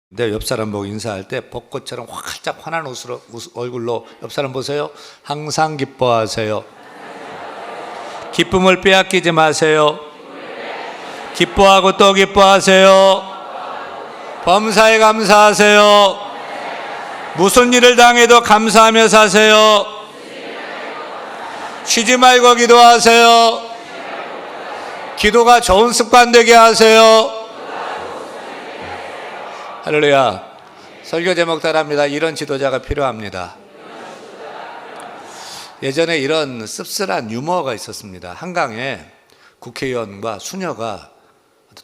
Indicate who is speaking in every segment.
Speaker 1: 내 옆 사람 보고 인사할 때 벚꽃처럼 활짝 환한 얼굴로 옆 사람 보세요. 항상 기뻐하세요. 기쁨을 빼앗기지 마세요. 기뻐하고 또 기뻐하세요. 범사에 감사하세요. 무슨 일을 당해도 감사하며 사세요. 쉬지 말고 기도하세요. 기도가 좋은 습관 되게 하세요. 할렐루야. 설교 제목 따라합니다. 이런 지도자가 필요합니다. 예전에 이런 씁쓸한 유머가 있었습니다. 한강에 국회의원과 수녀가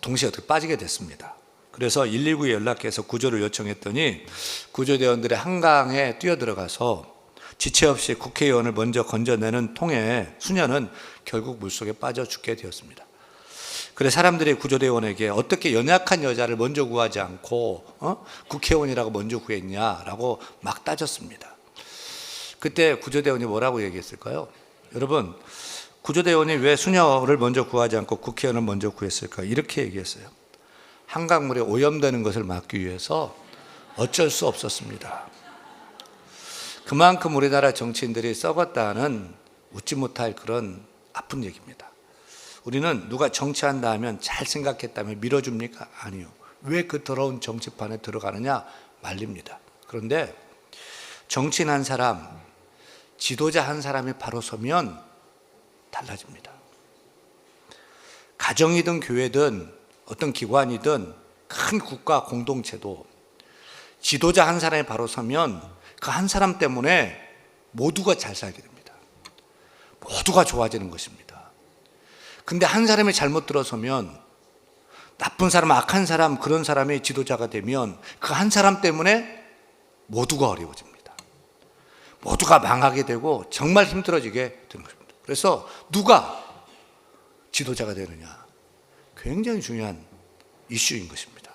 Speaker 1: 동시에 어떻게 빠지게 됐습니다. 그래서 119에 연락해서 구조를 요청했더니 구조대원들이 한강에 뛰어들어가서 지체 없이 국회의원을 먼저 건져내는 통에 수녀는 결국 물속에 빠져 죽게 되었습니다. 그래 사람들이 구조대원에게 어떻게 연약한 여자를 먼저 구하지 않고 국회의원이라고 먼저 구했냐라고 막 따졌습니다. 그때 구조대원이 뭐라고 얘기했을까요? 여러분, 구조대원이 왜 수녀를 먼저 구하지 않고 국회의원을 먼저 구했을까? 이렇게 얘기했어요. 한강물에 오염되는 것을 막기 위해서 어쩔 수 없었습니다. 그만큼 우리나라 정치인들이 썩었다는 웃지 못할 그런 아픈 얘기입니다. 우리는 누가 정치한다 하면 잘 생각했다면 밀어줍니까? 아니요. 왜 그 더러운 정치판에 들어가느냐? 말립니다. 그런데 정치인 한 사람, 지도자 한 사람이 바로 서면 달라집니다. 가정이든 교회든 어떤 기관이든 큰 국가 공동체도 지도자 한 사람이 바로 서면 그 한 사람 때문에 모두가 잘 살게 됩니다. 모두가 좋아지는 것입니다. 근데 한 사람이 잘못 들어서면 나쁜 사람, 악한 사람, 그런 사람이 지도자가 되면 그 한 사람 때문에 모두가 어려워집니다. 모두가 망하게 되고 정말 힘들어지게 되는 것입니다. 그래서 누가 지도자가 되느냐 굉장히 중요한 이슈인 것입니다.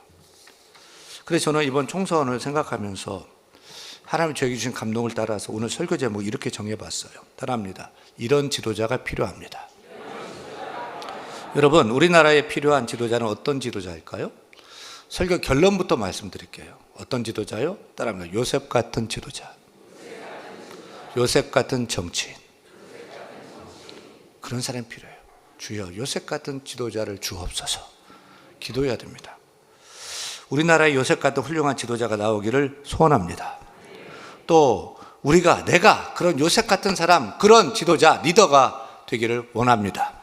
Speaker 1: 그래서 저는 이번 총선을 생각하면서 하나님이 저에게 주신 감동을 따라서 오늘 설교 제목 이렇게 정해봤어요. 따라합니다. 이런 지도자가 필요합니다. 여러분, 우리나라에 필요한 지도자는 어떤 지도자일까요? 설교 결론부터 말씀드릴게요. 어떤 지도자요? 따라합니다. 요셉 같은 지도자. 요셉 같은 정치인. 그런 사람이 필요해요. 주여, 요셉 같은 지도자를 주옵소서. 기도해야 됩니다. 우리나라에 요셉 같은 훌륭한 지도자가 나오기를 소원합니다. 또 내가 그런 요셉 같은 사람, 그런 지도자, 리더가 되기를 원합니다.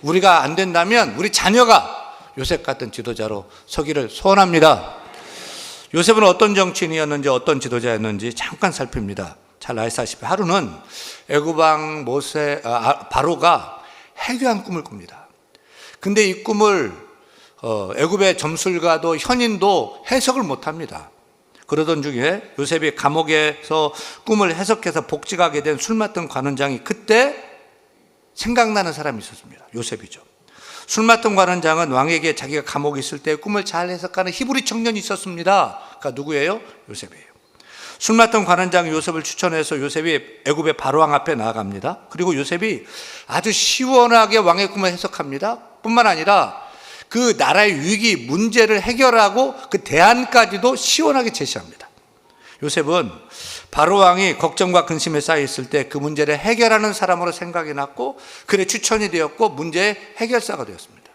Speaker 1: 우리가 안 된다면 우리 자녀가 요셉 같은 지도자로 서기를 소원합니다. 요셉은 어떤 정치인이었는지 어떤 지도자였는지 잠깐 살핍니다. 잘 아시다시피 하루는 애굽왕 바로가 해괴한 꿈을 꿉니다. 근데 이 꿈을 애굽의 점술가도 현인도 해석을 못합니다. 그러던 중에 요셉이 감옥에서 꿈을 해석해서 복직하게 된 술 맡던 관원장이 그때 생각나는 사람이 있었습니다. 요셉이죠. 술 맡던 관원장은 왕에게 자기가 감옥에 있을 때 꿈을 잘 해석하는 히브리 청년이 있었습니다. 그러니까 누구예요? 요셉이에요. 술 맡던 관원장이 요셉을 추천해서 요셉이 애굽의 바로왕 앞에 나아갑니다. 그리고 요셉이 아주 시원하게 왕의 꿈을 해석합니다. 뿐만 아니라 그 나라의 위기, 문제를 해결하고 그 대안까지도 시원하게 제시합니다. 요셉은 바로왕이 걱정과 근심에 쌓여 있을 때 그 문제를 해결하는 사람으로 생각이 났고 그래 추천이 되었고 문제의 해결사가 되었습니다.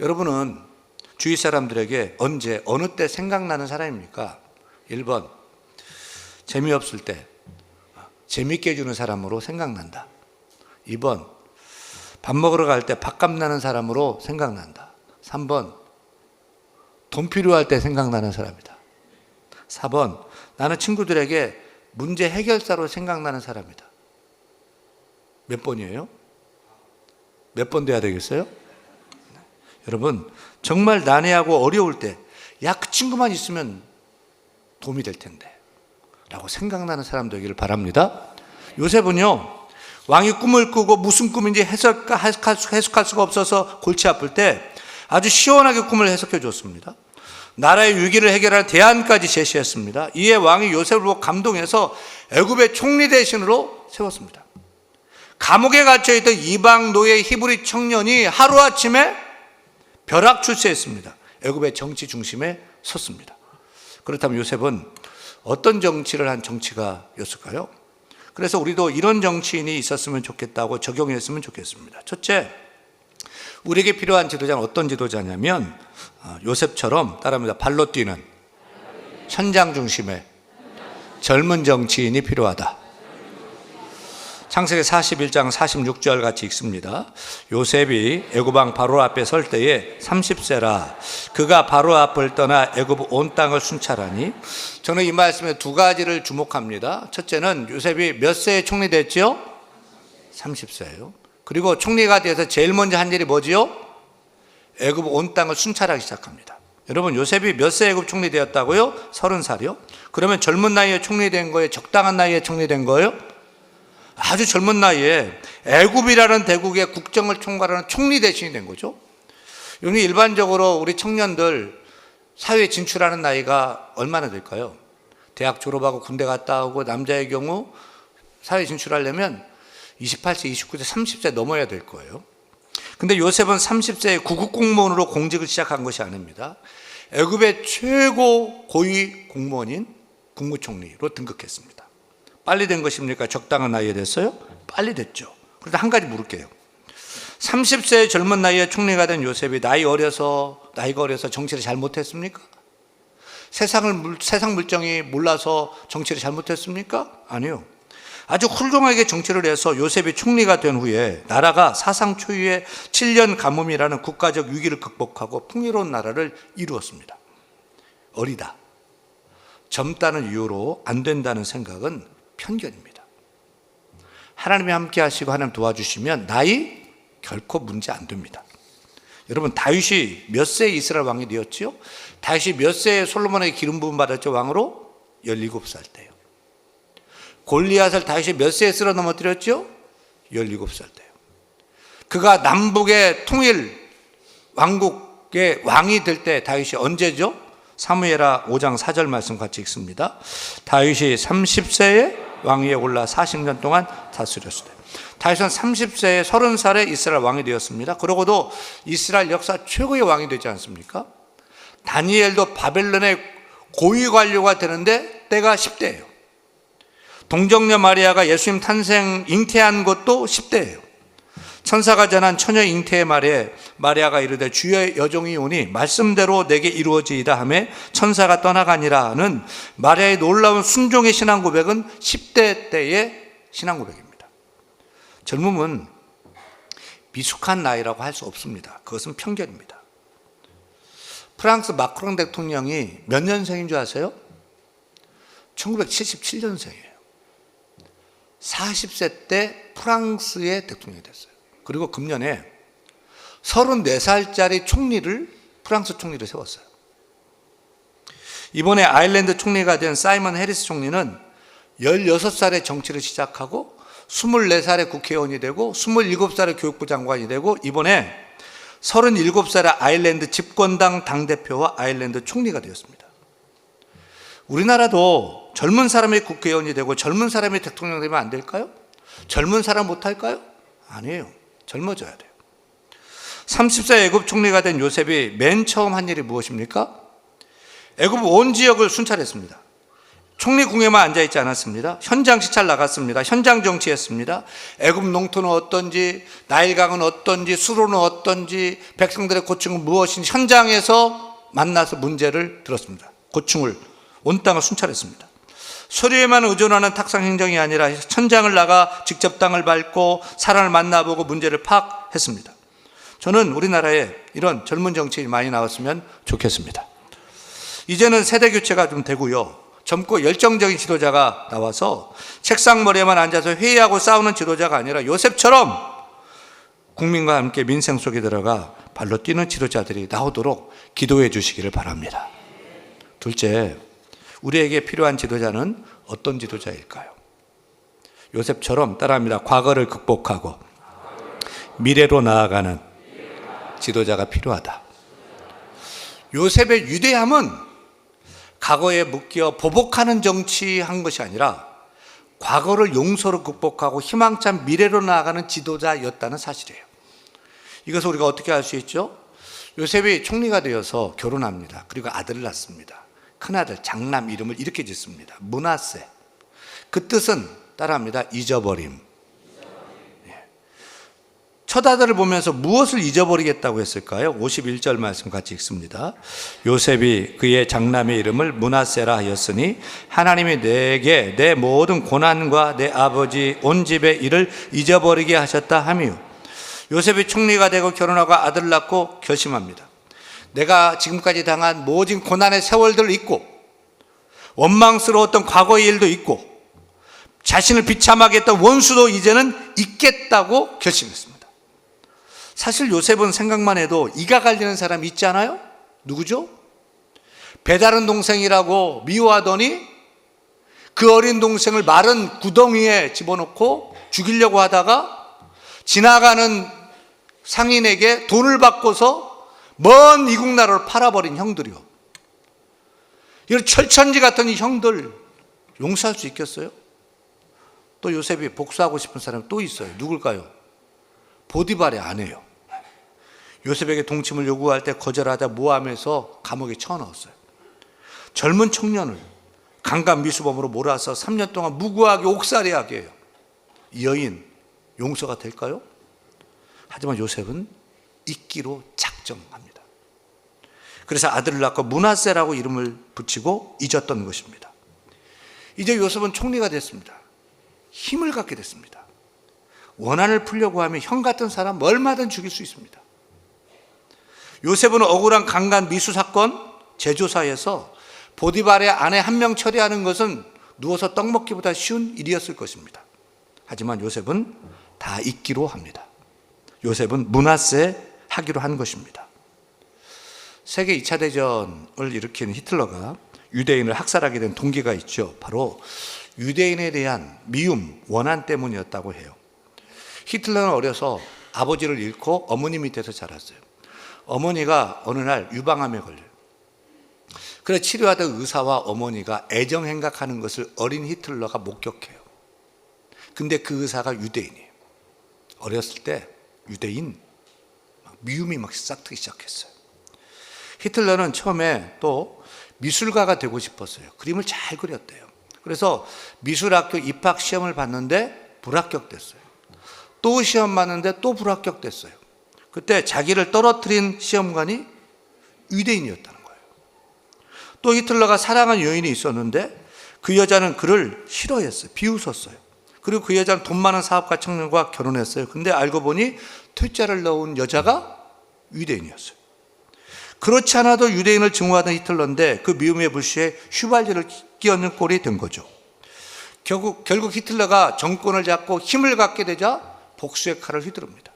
Speaker 1: 여러분은 주위 사람들에게 언제 어느 때 생각나는 사람입니까? 1번 재미없을 때 재미있게 해주는 사람으로 생각난다. 2번 밥 먹으러 갈 때 밥값 나는 사람으로 생각난다. 3번 돈 필요할 때 생각나는 사람이다. 4번 나는 친구들에게 문제 해결사로 생각나는 사람이다. 몇 번이에요? 몇 번 돼야 되겠어요? 여러분 정말 난해하고 어려울 때 야, 그 친구만 있으면 도움이 될 텐데 라고 생각나는 사람 되기를 바랍니다. 요셉은요 왕이 꿈을 꾸고 무슨 꿈인지 해석할 수가 없어서 골치 아플 때 아주 시원하게 꿈을 해석해 줬습니다. 나라의 위기를 해결할 대안까지 제시했습니다. 이에 왕이 요셉을 보고 감동해서 애굽의 총리 대신으로 세웠습니다. 감옥에 갇혀있던 이방 노예 히브리 청년이 하루아침에 벼락출세했습니다. 애굽의 정치 중심에 섰습니다. 그렇다면 요셉은 어떤 정치를 한 정치가였을까요? 그래서 우리도 이런 정치인이 있었으면 좋겠다고 적용했으면 좋겠습니다. 첫째, 우리에게 필요한 지도자는 어떤 지도자냐면 요셉처럼 따라합니다. 발로 뛰는 현장 중심의 젊은 정치인이 필요하다. 창세기 41장 46절 같이 읽습니다. 요셉이 애굽왕 바로 앞에 설 때에 30세라 그가 바로 앞을 떠나 애굽 온 땅을 순찰하니. 저는 이 말씀에 두 가지를 주목합니다. 첫째는 요셉이 몇 세에 총리 됐죠? 30세예요. 그리고 총리가 돼서 제일 먼저 한 일이 뭐지요? 애굽 온 땅을 순찰하기 시작합니다. 여러분, 요셉이 몇 세 애굽 총리 되었다고요? 30살이요? 그러면 젊은 나이에 총리 된 거예요? 적당한 나이에 총리 된 거예요? 아주 젊은 나이에 애굽이라는 대국의 국정을 총괄하는 총리 대신이 된 거죠. 여기 일반적으로 우리 청년들 사회에 진출하는 나이가 얼마나 될까요? 대학 졸업하고 군대 갔다 오고 남자의 경우 사회에 진출하려면 28세, 29세, 30세 넘어야 될 거예요. 근데 요셉은 30세에 구급 공무원으로 공직을 시작한 것이 아닙니다. 애굽의 최고 고위 공무원인 국무총리로 등극했습니다. 빨리 된 것입니까? 적당한 나이에 됐어요? 빨리 됐죠. 그런데 한 가지 물을게요. 30세의 젊은 나이에 총리가 된 요셉이 나이가 어려서 정치를 잘못했습니까? 세상 물정이 몰라서 정치를 잘못했습니까? 아니요. 아주 훌륭하게 정치를 해서 요셉이 총리가 된 후에 나라가 사상 초유의 7년 가뭄이라는 국가적 위기를 극복하고 풍요로운 나라를 이루었습니다. 어리다, 젊다는 이유로 안 된다는 생각은 편견입니다. 하나님이 함께 하시고 하나님 도와주시면 나이 결코 문제 안 됩니다. 여러분, 다윗이 몇 세에 이스라엘 왕이 되었지요? 다윗이 몇 세에 솔로몬에게 기름 부음 받았죠? 왕으로? 17살 때요. 골리앗을 다윗이 몇 세에 쓸어 넘어뜨렸죠? 17살 때요. 그가 남북의 통일 왕국의 왕이 될 때 다윗이 언제죠? 사무엘하 5장 4절 말씀 같이 읽습니다. 다윗이 30세에 왕위에 올라 40년 동안 다스렸을 때. 다윗은 30세에 30살에 이스라엘 왕이 되었습니다. 그러고도 이스라엘 역사 최고의 왕이 되지 않습니까? 다니엘도 바벨론의 고위 관료가 되는데 때가 10대예요. 동정녀 마리아가 예수님 탄생 잉태한 것도 10대예요. 천사가 전한 처녀 잉태의 말에 마리아가 이르되 주의 여종이 오니 말씀대로 내게 이루어지이다 하며 천사가 떠나가니라는 마리아의 놀라운 순종의 신앙 고백은 10대 때의 신앙 고백입니다. 젊음은 미숙한 나이라고 할 수 없습니다. 그것은 편견입니다. 프랑스 마크롱 대통령이 몇 년생인 줄 아세요? 1977년생이에요. 40세 때 프랑스의 대통령이 됐어요. 그리고 금년에 34살짜리 총리를 프랑스 총리를 세웠어요. 이번에 아일랜드 총리가 된 사이먼 해리스 총리는 16살에 정치를 시작하고 24살에 국회의원이 되고 27살에 교육부 장관이 되고 이번에 37살에 아일랜드 집권당 당대표와 아일랜드 총리가 되었습니다. 우리나라도 젊은 사람이 국회의원이 되고 젊은 사람이 대통령 되면 안 될까요? 젊은 사람 못할까요? 아니에요. 젊어져야 돼요. 30세 애굽 총리가 된 요셉이 맨 처음 한 일이 무엇입니까? 애굽 온 지역을 순찰했습니다. 총리 궁에만 앉아있지 않았습니다. 현장 시찰 나갔습니다. 현장 정치했습니다. 애굽 농토는 어떤지, 나일강은 어떤지, 수로는 어떤지, 백성들의 고충은 무엇인지 현장에서 만나서 문제를 들었습니다. 고충을, 온 땅을 순찰했습니다. 서류에만 의존하는 탁상 행정이 아니라 현장을 나가 직접 땅을 밟고 사람을 만나보고 문제를 파악했습니다. 저는 우리나라에 이런 젊은 정치인이 많이 나왔으면 좋겠습니다. 이제는 세대 교체가 좀 되고요. 젊고 열정적인 지도자가 나와서 책상머리에만 앉아서 회의하고 싸우는 지도자가 아니라 요셉처럼 국민과 함께 민생 속에 들어가 발로 뛰는 지도자들이 나오도록 기도해 주시기를 바랍니다. 둘째, 우리에게 필요한 지도자는 어떤 지도자일까요? 요셉처럼 따라합니다. 과거를 극복하고 미래로 나아가는 지도자가 필요하다. 요셉의 위대함은 과거에 묶여 보복하는 정치한 것이 아니라 과거를 용서로 극복하고 희망찬 미래로 나아가는 지도자였다는 사실이에요. 이것을 우리가 어떻게 알 수 있죠? 요셉이 총리가 되어서 결혼합니다. 그리고 아들을 낳습니다. 큰아들 장남 이름을 이렇게 짓습니다. 므낫세. 그 뜻은 따라합니다. 잊어버림. 첫 아들을 보면서 무엇을 잊어버리겠다고 했을까요? 51절 말씀 같이 읽습니다. 요셉이 그의 장남의 이름을 므낫세라 하였으니 하나님이 내게 내 모든 고난과 내 아버지 온 집의 일을 잊어버리게 하셨다 하며, 요셉이 총리가 되고 결혼하고 아들을 낳고 결심합니다. 내가 지금까지 당한 모진 고난의 세월들을 잊고, 원망스러웠던 과거의 일도 잊고, 자신을 비참하게 했던 원수도 이제는 잊겠다고 결심했습니다. 사실 요셉은 생각만 해도 이가 갈리는 사람이 있지 않아요? 누구죠? 배다른 동생이라고 미워하더니 그 어린 동생을 마른 구덩이에 집어넣고 죽이려고 하다가 지나가는 상인에게 돈을 받고서 먼 이국 나라로 팔아버린 형들이요. 이런 철천지 같은 이 형들 용서할 수 있겠어요? 또 요셉이 복수하고 싶은 사람이 또 있어요. 누굴까요? 보디발의 아내요. 요셉에게 동침을 요구할 때 거절하다 모함해서 감옥에 쳐넣었어요. 젊은 청년을 강간 미수범으로 몰아서 3년 동안 무고하게 옥살이하게 해요. 이 여인 용서가 될까요? 하지만 요셉은 잊기로 작정합니다. 그래서 아들을 낳고 므낫세라고 이름을 붙이고 잊었던 것입니다. 이제 요셉은 총리가 됐습니다. 힘을 갖게 됐습니다. 원한을 풀려고 하면 형 같은 사람 얼마든 죽일 수 있습니다. 요셉은 억울한 강간 미수 사건 재조사에서 보디발의 아내 한 명 처리하는 것은 누워서 떡 먹기보다 쉬운 일이었을 것입니다. 하지만 요셉은 다 잊기로 합니다. 요셉은 므낫세 하기로 한 것입니다. 세계 2차 대전을 일으킨 히틀러가 유대인을 학살하게 된 동기가 있죠. 바로 유대인에 대한 미움, 원한 때문이었다고 해요. 히틀러는 어려서 아버지를 잃고 어머니 밑에서 자랐어요. 어머니가 어느 날 유방암에 걸려요. 그래서 치료하던 의사와 어머니가 애정행각하는 것을 어린 히틀러가 목격해요. 근데 그 의사가 유대인이에요. 어렸을 때 유대인 미움이 막 싹트기 시작했어요. 히틀러는 처음에 또 미술가가 되고 싶었어요. 그림을 잘 그렸대요. 그래서 미술학교 입학 시험을 봤는데 불합격됐어요. 또 시험 봤는데 또 불합격됐어요. 그때 자기를 떨어뜨린 시험관이 유대인이었다는 거예요. 또 히틀러가 사랑한 여인이 있었는데 그 여자는 그를 싫어했어요. 비웃었어요. 그리고 그 여자는 돈 많은 사업가 청년과 결혼했어요. 근데 알고 보니 퇴짜를 넣은 여자가 유대인이었어요. 그렇지 않아도 유대인을 증오하던 히틀러인데 그 미움에 불시에 휘발유를 끼얹는 꼴이 된 거죠. 결국 히틀러가 정권을 잡고 힘을 갖게 되자 복수의 칼을 휘두릅니다.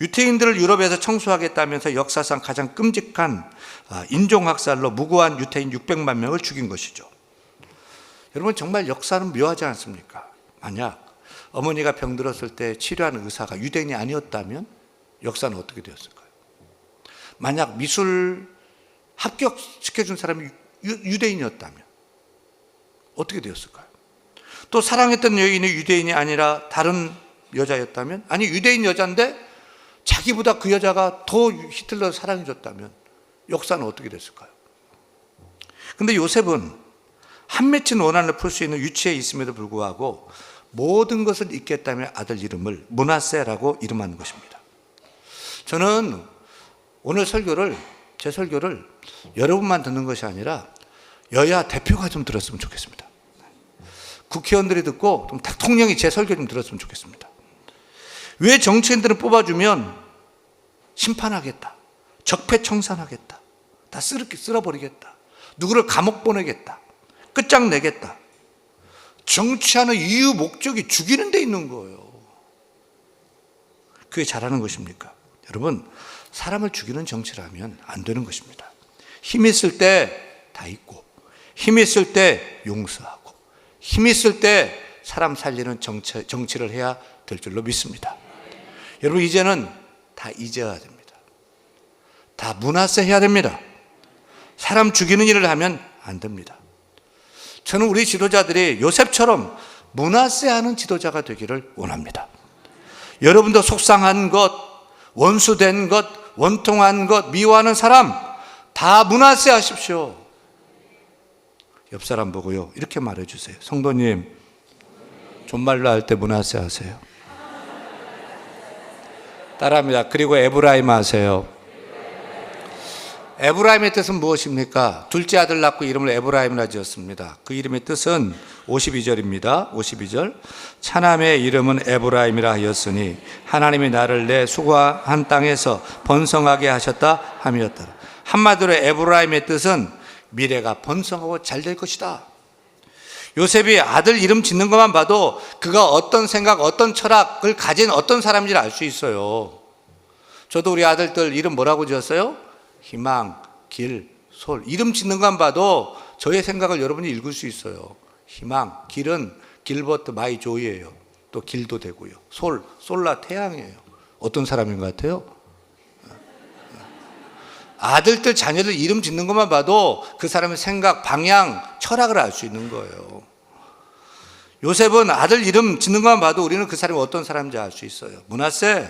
Speaker 1: 유태인들을 유럽에서 청소하겠다면서 역사상 가장 끔찍한 인종학살로 무고한 유태인 600만 명을 죽인 것이죠. 여러분, 정말 역사는 묘하지 않습니까? 만약 어머니가 병들었을 때 치료하는 의사가 유대인이 아니었다면 역사는 어떻게 되었을까요? 만약 미술 합격시켜준 사람이 유대인이었다면 어떻게 되었을까요? 또 사랑했던 여인이 유대인이 아니라 다른 여자였다면, 아니 유대인 여자인데 자기보다 그 여자가 더 히틀러를 사랑해줬다면 역사는 어떻게 됐을까요? 근데 요셉은 한 맺힌 원한을 풀 수 있는 위치에 있음에도 불구하고 모든 것을 잊겠다며 아들 이름을 므낫세라고 이름한 것입니다. 저는 오늘 제 설교를 여러분만 듣는 것이 아니라 여야 대표가 좀 들었으면 좋겠습니다. 국회의원들이 듣고 좀 대통령이 제 설교 좀 들었으면 좋겠습니다. 왜 정치인들을 뽑아주면 심판하겠다, 적폐청산하겠다, 다 쓸어버리겠다, 누구를 감옥 보내겠다, 끝장내겠다. 정치하는 이유 목적이 죽이는 데 있는 거예요. 그게 잘하는 것입니까? 여러분, 사람을 죽이는 정치를 하면 안 되는 것입니다. 힘 있을 때 다 잊고, 힘 있을 때 용서하고, 힘 있을 때 사람 살리는 정치를 해야 될 줄로 믿습니다. 여러분, 이제는 다 잊어야 됩니다. 다 므낫세 해야 됩니다. 사람 죽이는 일을 하면 안 됩니다. 저는 우리 지도자들이 요셉처럼 므낫세 하는 지도자가 되기를 원합니다. 여러분도 속상한 것, 원수된 것, 원통한 것, 미워하는 사람 다 므낫세 하십시오. 옆 사람 보고요, 이렇게 말해주세요. 성도님, 존말로 할 때 므낫세 하세요. 따라합니다. 그리고 에브라임 하세요. 에브라임의 뜻은 무엇입니까? 둘째 아들 낳고 이름을 에브라임이라 지었습니다. 그 이름의 뜻은 52절입니다. 52절. 차남의 이름은 에브라임이라 하였으니 하나님이 나를 내 수고한 땅에서 번성하게 하셨다 함이었더라. 한마디로 에브라임의 뜻은 미래가 번성하고 잘 될 것이다. 요셉이 아들 이름 짓는 것만 봐도 그가 어떤 생각, 어떤 철학을 가진 어떤 사람인지를 알 수 있어요. 저도 우리 아들들 이름 뭐라고 지었어요? 희망, 길, 솔. 이름 짓는 것만 봐도 저의 생각을 여러분이 읽을 수 있어요. 희망, 길은 길버트 마이 조이예요. 또 길도 되고요. 솔, 솔라 태양이에요. 어떤 사람인 것 같아요? 아들들, 자녀들 이름 짓는 것만 봐도 그 사람의 생각, 방향, 철학을 알 수 있는 거예요. 요셉은 아들 이름 짓는 것만 봐도 우리는 그 사람이 어떤 사람인지 알 수 있어요. 므낫세,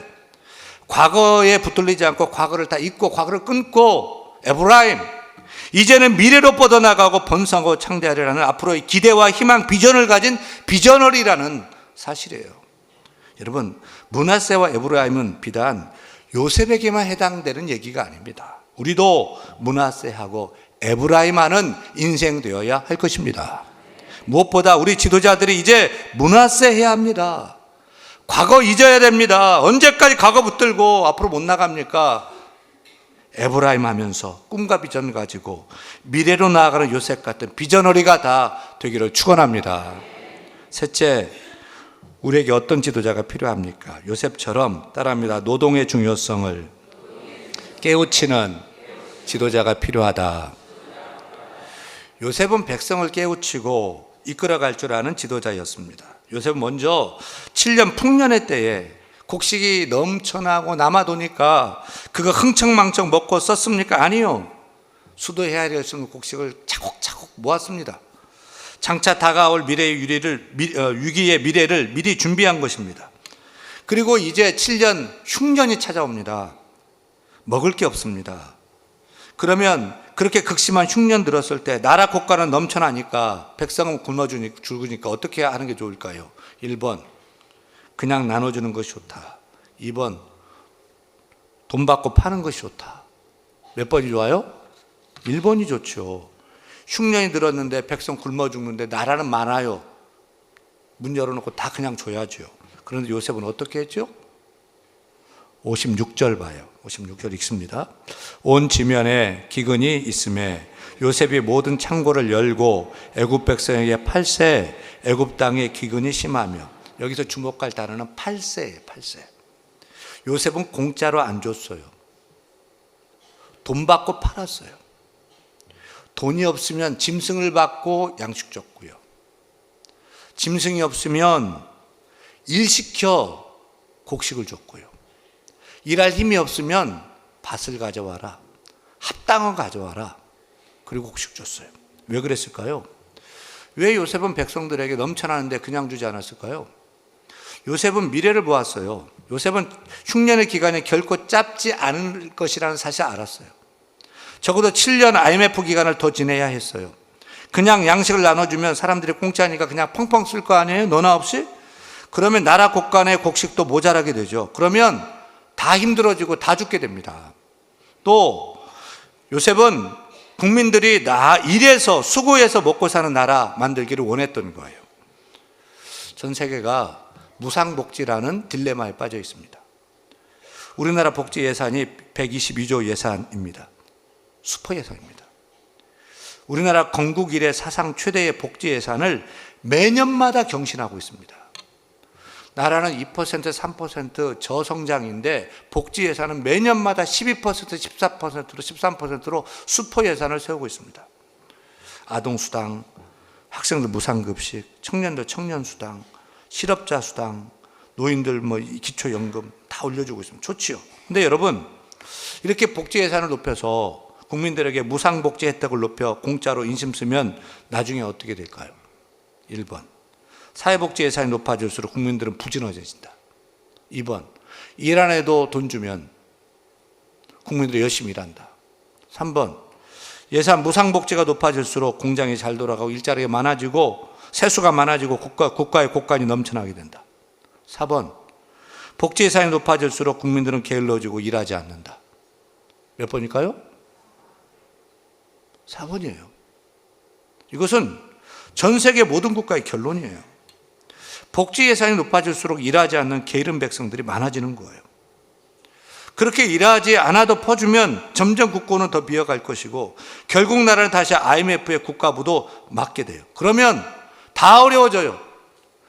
Speaker 1: 과거에 붙들리지 않고 과거를 다 잊고 과거를 끊고 에브라임, 이제는 미래로 뻗어나가고 번성하고 창대하리라는 앞으로의 기대와 희망, 비전을 가진 비저널이라는 사실이에요. 여러분, 므낫세와 에브라임은 비단 요셉에게만 해당되는 얘기가 아닙니다. 우리도 므낫세하고 에브라임하는 인생 되어야 할 것입니다. 무엇보다 우리 지도자들이 이제 므낫세 해야 합니다. 과거 잊어야 됩니다. 언제까지 과거 붙들고 앞으로 못 나갑니까? 에브라임 하면서 꿈과 비전을 가지고 미래로 나아가는 요셉 같은 비저너리가 다 되기를 축원합니다. 셋째, 우리에게 어떤 지도자가 필요합니까? 요셉처럼 따라합니다. 노동의 중요성을 깨우치는 지도자가 필요하다. 요셉은 백성을 깨우치고 이끌어갈 줄 아는 지도자였습니다. 요셉은 먼저 7년 풍년의 때에 곡식이 넘쳐나고 남아도니까 그거 흥청망청 먹고 썼습니까? 아니요. 수도해야 될 수 있는 곡식을 차곡차곡 모았습니다. 장차 다가올 위기의 미래를 미리 준비한 것입니다. 그리고 이제 7년 흉년이 찾아옵니다. 먹을 게 없습니다. 그러면 그렇게 극심한 흉년 들었을 때 나라 국가는 넘쳐나니까 백성은 굶어 죽으니까 어떻게 하는 게 좋을까요? 1번, 그냥 나눠주는 것이 좋다. 2번, 돈 받고 파는 것이 좋다. 몇 번이 좋아요? 1번이 좋죠. 흉년이 들었는데 백성 굶어 죽는데 나라는 많아요. 문 열어놓고 다 그냥 줘야죠. 그런데 요셉은 어떻게 했죠? 56절 봐요. 56절 읽습니다. 온 지면에 기근이 있음에 요셉이 모든 창고를 열고 애굽 백성에게 팔세, 애굽 땅에 기근이 심하며, 여기서 주목할 단어는 팔세예요. 팔세. 요셉은 공짜로 안 줬어요. 돈 받고 팔았어요. 돈이 없으면 짐승을 받고 양식 줬고요. 짐승이 없으면 일 시켜 곡식을 줬고요. 일할 힘이 없으면 밭을 가져와라, 합당을 가져와라, 그리고 곡식 줬어요. 왜 그랬을까요? 왜 요셉은 백성들에게 넘쳐나는데 그냥 주지 않았을까요? 요셉은 미래를 보았어요. 요셉은 흉년의 기간이 결코 짧지 않을 것이라는 사실을 알았어요. 적어도 7년 IMF 기간을 더 지내야 했어요. 그냥 양식을 나눠주면 사람들이 공짜니까 그냥 펑펑 쓸 거 아니에요? 너나 없이? 그러면 나라 곳간의 곡식도 모자라게 되죠. 그러면 다 힘들어지고 다 죽게 됩니다. 또 요셉은 국민들이 일해서 수고해서 먹고 사는 나라 만들기를 원했던 거예요. 전 세계가 무상복지라는 딜레마에 빠져 있습니다. 우리나라 복지 예산이 122조 예산입니다. 슈퍼 예산입니다. 우리나라 건국 이래 사상 최대의 복지 예산을 매년마다 경신하고 있습니다. 나라는 2%, 3% 저성장인데 복지 예산은 매년마다 12%, 14%로 13%로 슈퍼 예산을 세우고 있습니다. 아동수당, 학생들 무상급식, 청년들 청년수당, 실업자 수당, 노인들 기초연금 다 올려주고 있습니다. 좋지요. 근데 여러분, 이렇게 복지 예산을 높여서 국민들에게 무상복지 혜택을 높여 공짜로 인심 쓰면 나중에 어떻게 될까요? 1번, 사회복지 예산이 높아질수록 국민들은 부지런해진다. 2번, 일 안 해도 돈 주면 국민들이 열심히 일한다. 3번, 예산 무상복지가 높아질수록 공장이 잘 돌아가고 일자리가 많아지고 세수가 많아지고 국가의 곳간이 넘쳐나게 된다. 4번, 복지 예산이 높아질수록 국민들은 게을러지고 일하지 않는다. 몇 번일까요? 4번이에요. 이것은 전 세계 모든 국가의 결론이에요. 복지 예산이 높아질수록 일하지 않는 게으른 백성들이 많아지는 거예요. 그렇게 일하지 않아도 퍼주면 점점 국고는 더 비어갈 것이고 결국 나라는 다시 IMF의 국가부도 맡게 돼요. 그러면 다 어려워져요.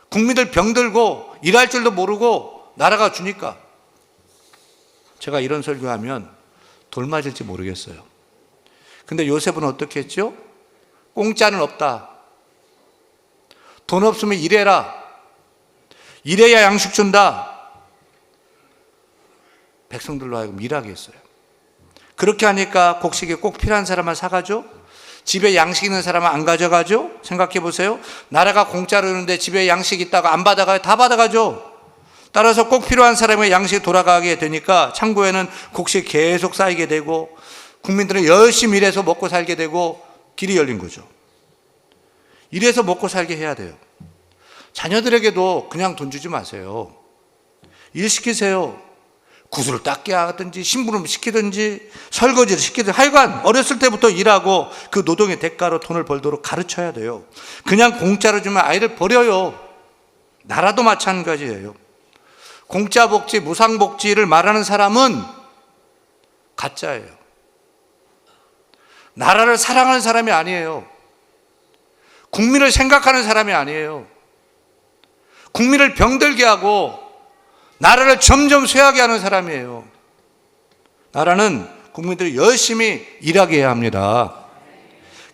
Speaker 1: 국민들 병들고 일할 줄도 모르고 나라가 주니까. 제가 이런 설교하면 돌 맞을지 모르겠어요. 근데 요셉은 어떻게 했죠? 공짜는 없다. 돈 없으면 일해라. 일해야 양식 준다. 백성들로 하여금 일하게 했어요. 그렇게 하니까 곡식이 꼭 필요한 사람만 사가죠. 집에 양식 있는 사람은 안 가져가죠. 생각해 보세요. 나라가 공짜로 주는데 집에 양식 있다가 안 받아가요? 다 받아가죠. 따라서 꼭 필요한 사람의 양식이 돌아가게 되니까 창고에는 곡식이 계속 쌓이게 되고 국민들은 열심히 일해서 먹고 살게 되고 길이 열린 거죠. 일해서 먹고 살게 해야 돼요. 자녀들에게도 그냥 돈 주지 마세요. 일 시키세요. 구슬을 닦게 하든지 심부름 시키든지 설거지를 시키든지 하여간 어렸을 때부터 일하고 그 노동의 대가로 돈을 벌도록 가르쳐야 돼요. 그냥 공짜로 주면 아이를 버려요. 나라도 마찬가지예요. 공짜 복지, 무상 복지를 말하는 사람은 가짜예요. 나라를 사랑하는 사람이 아니에요. 국민을 생각하는 사람이 아니에요. 국민을 병들게 하고 나라를 점점 쇠하게 하는 사람이에요. 나라는 국민들이 열심히 일하게 해야 합니다.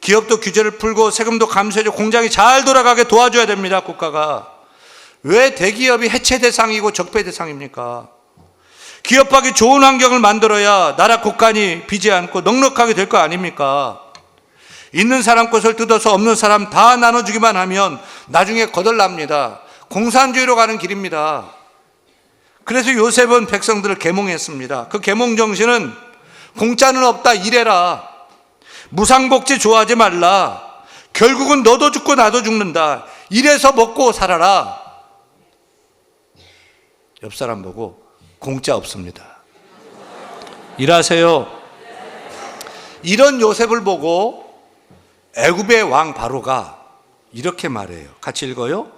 Speaker 1: 기업도 규제를 풀고 세금도 감소해줘 공장이 잘 돌아가게 도와줘야 됩니다. 국가가. 왜 대기업이 해체 대상이고 적폐 대상입니까? 기업하기 좋은 환경을 만들어야 나라 곳간이 비지 않고 넉넉하게 될 거 아닙니까? 있는 사람 것을 뜯어서 없는 사람 다 나눠주기만 하면 나중에 거덜납니다. 공산주의로 가는 길입니다. 그래서 요셉은 백성들을 계몽했습니다. 그 계몽 정신은 공짜는 없다, 일해라. 무상복지 좋아하지 말라. 결국은 너도 죽고 나도 죽는다. 일해서 먹고 살아라. 옆 사람 보고 공짜 없습니다. 일하세요. 이런 요셉을 보고 애굽의 왕 바로가 이렇게 말해요. 같이 읽어요.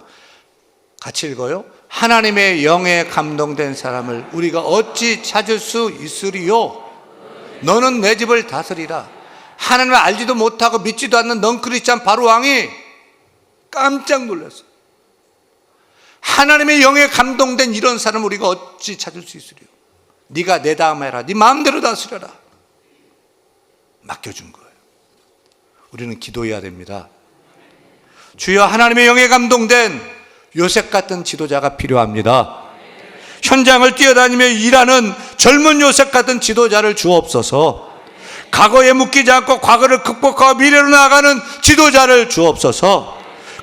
Speaker 1: 같이 읽어요. 하나님의 영에 감동된 사람을 우리가 어찌 찾을 수 있으리요? 너는 내 집을 다스리라. 하나님을 알지도 못하고 믿지도 않는 넌 크리스찬 바로 왕이 깜짝 놀랐어요. 하나님의 영에 감동된 이런 사람을 우리가 어찌 찾을 수 있으리요? 네가 내 다음 해라. 네 마음대로 다스려라. 맡겨준 거예요. 우리는 기도해야 됩니다. 주여, 하나님의 영에 감동된 요셉 같은 지도자가 필요합니다. 현장을 뛰어다니며 일하는 젊은 요셉 같은 지도자를 주옵소서. 과거에 묶이지 않고 과거를 극복하고 미래로 나아가는 지도자를 주옵소서.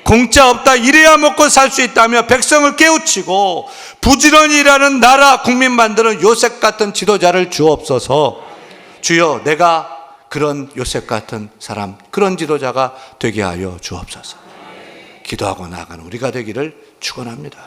Speaker 1: 공짜 없다, 일해야 먹고 살 수 있다며 백성을 깨우치고 부지런히 일하는 나라 국민 만드는 요셉 같은 지도자를 주옵소서. 주여, 내가 그런 요셉 같은 사람, 그런 지도자가 되게 하여 주옵소서. 기도하고 나아가는 우리가 되기를 축원합니다.